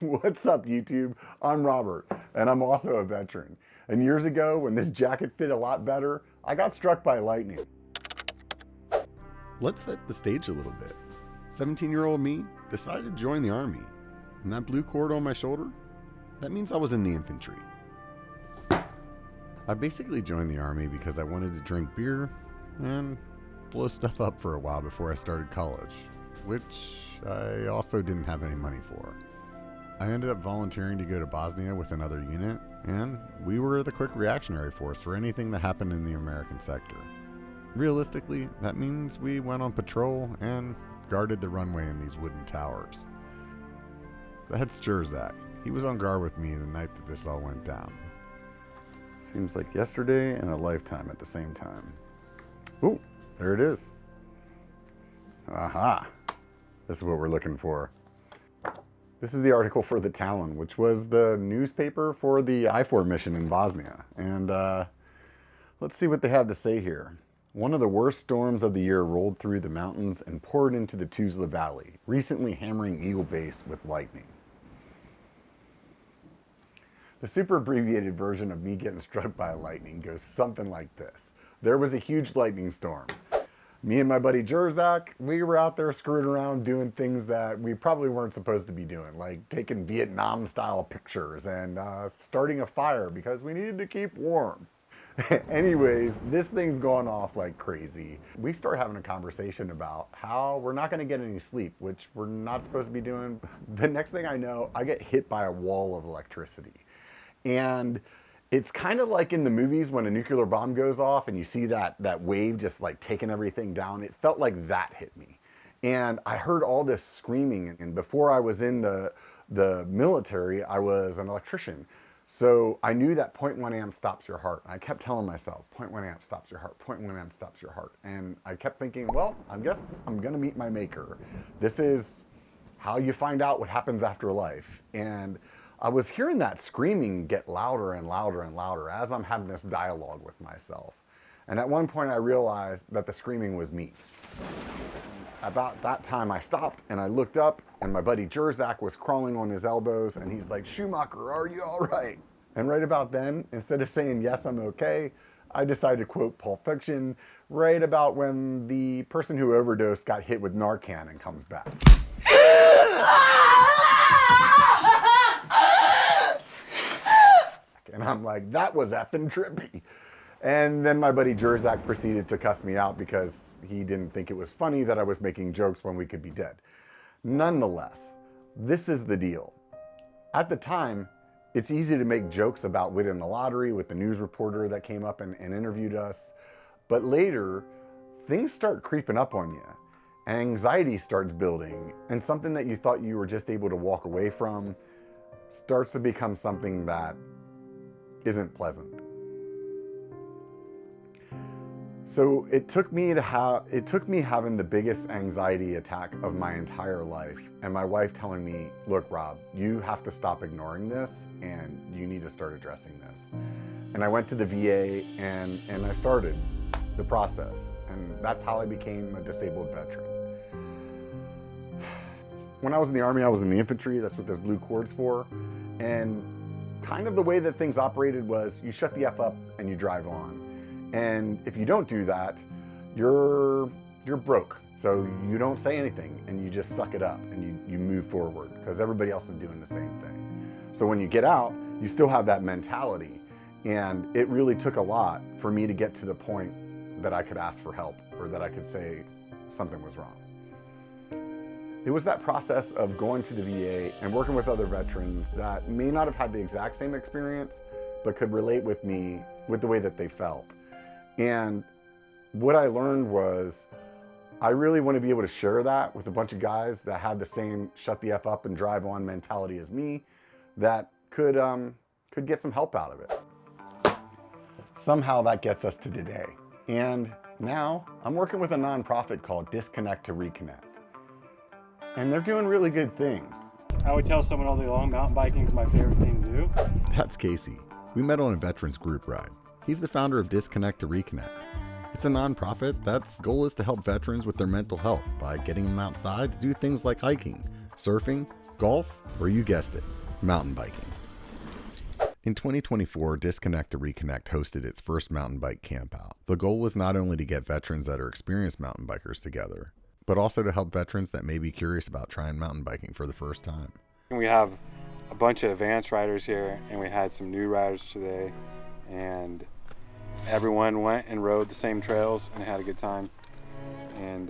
What's up, YouTube? I'm Robert, and I'm also a veteran. And years ago, when this jacket fit a lot better, I got struck by lightning. Let's set the stage a little bit. 17-year-old me decided to join the Army, and that blue cord on my shoulder, that means I was in the infantry. I basically joined the Army because I wanted to drink beer and blow stuff up for a while before I started college, which I also didn't have any money for. I ended up volunteering to go to Bosnia with another unit, and we were the quick reactionary force for anything that happened in the American sector. Realistically, that means we went on patrol and guarded the runway in these wooden towers. That's Jerzak. He was on guard with me the night that this all went down. Seems like yesterday and a lifetime at the same time. Ooh, there it is. Aha. This is what we're looking for. This is the article for The Talon, which was the newspaper for the IFOR mission in Bosnia. And let's see what they have to say here. One of the worst storms of the year rolled through the mountains and poured into the Tuzla Valley, recently hammering Eagle Base with lightning. The super abbreviated version of me getting struck by lightning goes something like this. There was a huge lightning storm. Me and my buddy Jerzak, we were out there screwing around doing things that we probably weren't supposed to be doing, like taking Vietnam-style pictures and starting a fire because we needed to keep warm. Anyways, this thing's gone off like crazy. We start having a conversation about how we're not going to get any sleep, which we're not supposed to be doing. The next thing I know, I get hit by a wall of electricity. And it's kind of like in the movies when a nuclear bomb goes off and you see that wave just like taking everything down. It felt like that hit me. And I heard all this screaming. And before I was in the military, I was an electrician. So I knew that 0.1 amp stops your heart. I kept telling myself, 0.1 amp stops your heart, 0.1 amp stops your heart. And I kept thinking, well, I guess I'm gonna meet my maker. This is how you find out what happens after life. And I was hearing that screaming get louder and louder and louder as I'm having this dialogue with myself. And at one point I realized that the screaming was me. About that time I stopped and I looked up and my buddy Jerzak was crawling on his elbows and he's like, "Schumacher, are you all right?" And right about then, instead of saying, "Yes, I'm okay," I decided to quote Pulp Fiction right about when the person who overdosed got hit with Narcan and comes back. And I'm like, that was effing trippy. And then my buddy Jerzak proceeded to cuss me out because he didn't think it was funny that I was making jokes when we could be dead. Nonetheless, this is the deal. At the time, it's easy to make jokes about winning the lottery with the news reporter that came up and interviewed us. But later, things start creeping up on you. And anxiety starts building. And something that you thought you were just able to walk away from starts to become something that isn't pleasant. So it took me having the biggest anxiety attack of my entire life and my wife telling me, "Look, Rob, you have to stop ignoring this and you need to start addressing this." And I went to the VA and I started the process, and that's how I became a disabled veteran. When I was in the Army, I was in the infantry. That's what this blue cord's for. And kind of the way that things operated was you shut the F up and you drive on. And if you don't do that, you're broke. So you don't say anything and you just suck it up and you move forward because everybody else is doing the same thing. So when you get out, you still have that mentality. And it really took a lot for me to get to the point that I could ask for help or that I could say something was wrong. It was that process of going to the VA and working with other veterans that may not have had the exact same experience, but could relate with me with the way that they felt. And what I learned was I really want to be able to share that with a bunch of guys that had the same shut the F up and drive on mentality as me that could get some help out of it. Somehow that gets us to today. And now I'm working with a nonprofit called Disconnect to Reconnect. And they're doing really good things. I would tell someone all day long, mountain biking is my favorite thing to do. That's Casey. We met on a veterans group ride. He's the founder of Disconnect to Reconnect. It's a nonprofit that's goal is to help veterans with their mental health by getting them outside to do things like hiking, surfing, golf, or you guessed it, mountain biking. In 2024, Disconnect to Reconnect hosted its first mountain bike campout. The goal was not only to get veterans that are experienced mountain bikers together, but also to help veterans that may be curious about trying mountain biking for the first time. We have a bunch of advanced riders here, and we had some new riders today, and everyone went and rode the same trails and had a good time. And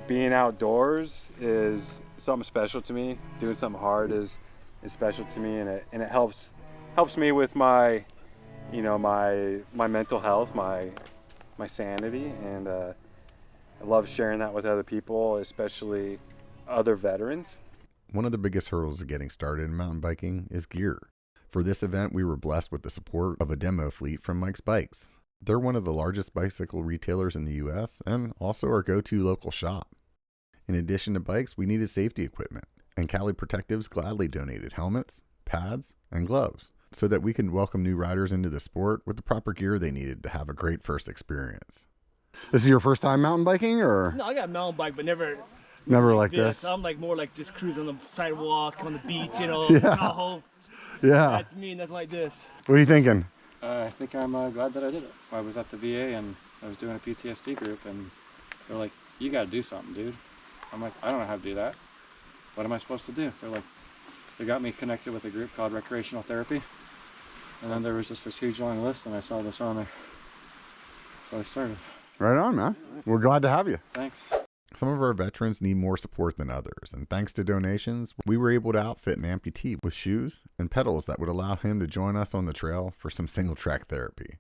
being outdoors is something special to me. Doing something hard is special to me, and it helps me with my my mental health, my sanity, and I love sharing that with other people, especially other veterans. One of the biggest hurdles of getting started in mountain biking is gear. For this event, we were blessed with the support of a demo fleet from Mike's Bikes. They're one of the largest bicycle retailers in the US and also our go-to local shop. In addition to bikes, we needed safety equipment, and Cali Protectives gladly donated helmets, pads, and gloves so that we can welcome new riders into the sport with the proper gear they needed to have a great first experience. This is your first time mountain biking, or No, I got a mountain bike, but never like this? I'm like more like just cruising on the sidewalk, on the beach, you know, Yeah. Tahoe. Yeah. That's me, and that's like this. What are you thinking? I think I'm glad that I did it. I was at the VA and I was doing a PTSD group, and they're like, "You got to do something, dude." I'm like, "I don't know how to do that. What am I supposed to do?" They're like, they got me connected with a group called Recreational Therapy, and then there was just this huge long list, and I saw this on there, so I started. Right on, man. We're glad to have you. Thanks. Some of our veterans need more support than others, and thanks to donations, we were able to outfit an amputee with shoes and pedals that would allow him to join us on the trail for some single-track therapy.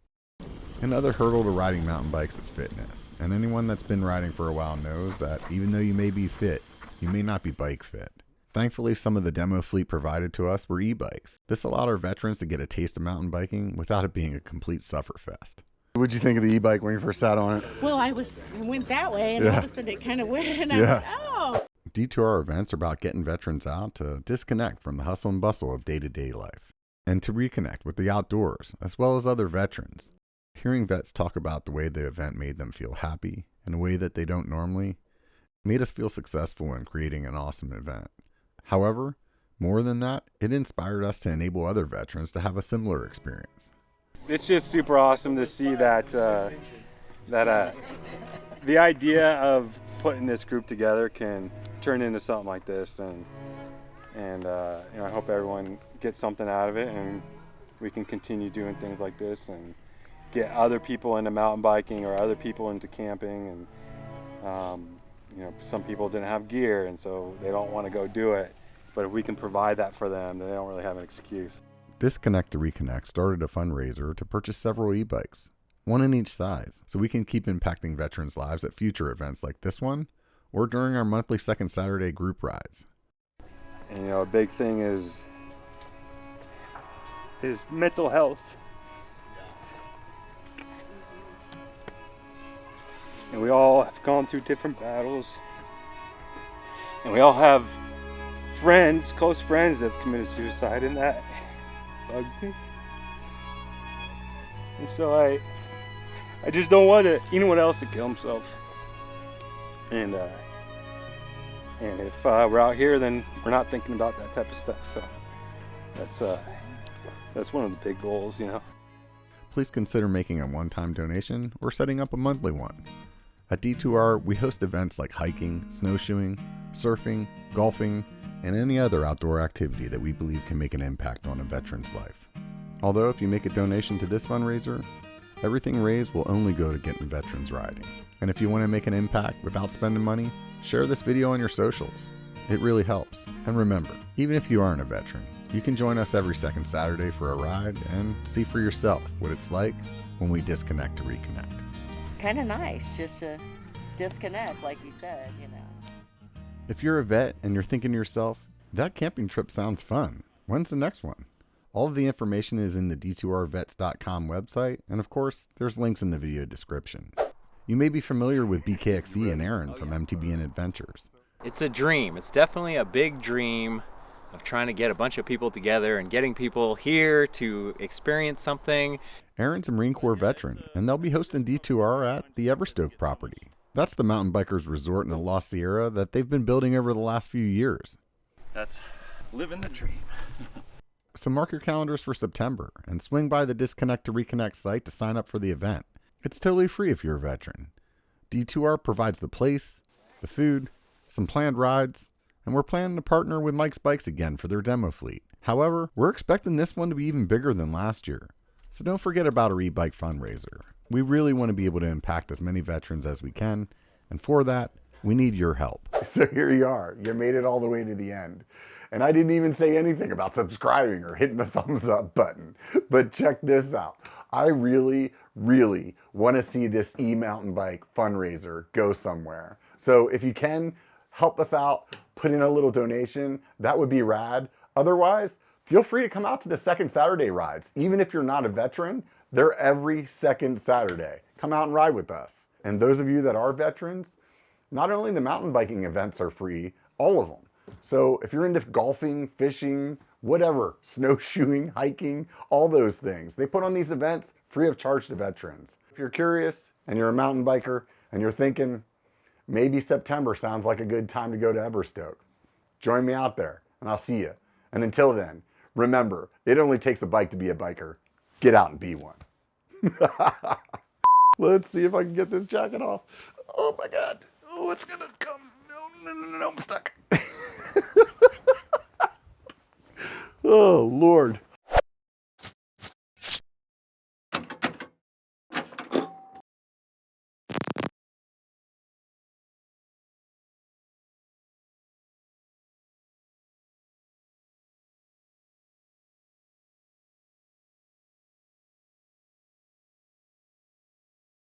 Another hurdle to riding mountain bikes is fitness, and anyone that's been riding for a while knows that even though you may be fit, you may not be bike fit. Thankfully, some of the demo fleet provided to us were e-bikes. This allowed our veterans to get a taste of mountain biking without it being a complete sufferfest. What'd you think of the e-bike when you first sat on it? Well, I went that way, and all of a sudden it kind of went, and I Yeah. went, oh. D2R events are about getting veterans out to disconnect from the hustle and bustle of day-to-day life and to reconnect with the outdoors, as well as other veterans. Hearing vets talk about the way the event made them feel happy in a way that they don't normally made us feel successful in creating an awesome event. However, more than that, it inspired us to enable other veterans to have a similar experience. It's just super awesome to see that the idea of putting this group together can turn into something like this, and I hope everyone gets something out of it, and we can continue doing things like this and get other people into mountain biking or other people into camping. And some people didn't have gear, and so they don't want to go do it, but if we can provide that for them, then they don't really have an excuse. Disconnect to Reconnect started a fundraiser to purchase several e-bikes, one in each size, so we can keep impacting veterans' lives at future events like this one or during our monthly second Saturday group rides. And a big thing is mental health. And we all have gone through different battles, and we all have friends, close friends, that have committed suicide, and that bugged me. And so I just don't want anyone else to kill himself. And if we're out here, then we're not thinking about that type of stuff. So that's one of the big goals, Please consider making a one-time donation or setting up a monthly one. At D2R, we host events like hiking, snowshoeing, surfing, golfing, and any other outdoor activity that we believe can make an impact on a veteran's life. Although if you make a donation to this fundraiser, everything raised will only go to getting veterans riding. And if you want to make an impact without spending money, share this video on your socials. It really helps. And remember, even if you aren't a veteran, you can join us every second Saturday for a ride and see for yourself what it's like when we disconnect to reconnect. Kind of nice just to disconnect, like you said, If you're a vet and you're thinking to yourself, that camping trip sounds fun, when's the next one? All of the information is in the d2rvets.com website, and of course, there's links in the video description. You may be familiar with BKXE and Aaron from MTBN Adventures. It's a dream. It's definitely a big dream of trying to get a bunch of people together and getting people here to experience something. Aaron's a Marine Corps veteran, and they'll be hosting D2R at the Everstoke property. That's the mountain bikers resort in the Lost Sierra that they've been building over the last few years. That's living the dream. So mark your calendars for September and swing by the Disconnect to Reconnect site to sign up for the event. It's totally free if you're a veteran. D2R provides the place, the food, some planned rides, and we're planning to partner with Mike's Bikes again for their demo fleet. However, we're expecting this one to be even bigger than last year. So don't forget about our e-bike fundraiser. We really want to be able to impact as many veterans as we can, and for that, we need your help. So here you are. You made it all the way to the end. And I didn't even say anything about subscribing or hitting the thumbs up button. But check this out. I really, really want to see this e-mountain bike fundraiser go somewhere. So if you can help us out, put in a little donation, that would be rad. Otherwise, feel free to come out to the second Saturday rides. Even if you're not a veteran, they're every second Saturday. Come out and ride with us. And those of you that are veterans, not only the mountain biking events are free, all of them. So if you're into golfing, fishing, whatever, snowshoeing, hiking, all those things, they put on these events free of charge to veterans. If you're curious and you're a mountain biker and you're thinking, maybe September sounds like a good time to go to Everstoke, join me out there and I'll see you. And until then, remember, it only takes a bike to be a biker. Get out and be one. Let's see if I can get this jacket off. Oh my God. Oh, it's gonna come. No, I'm stuck. Oh, Lord.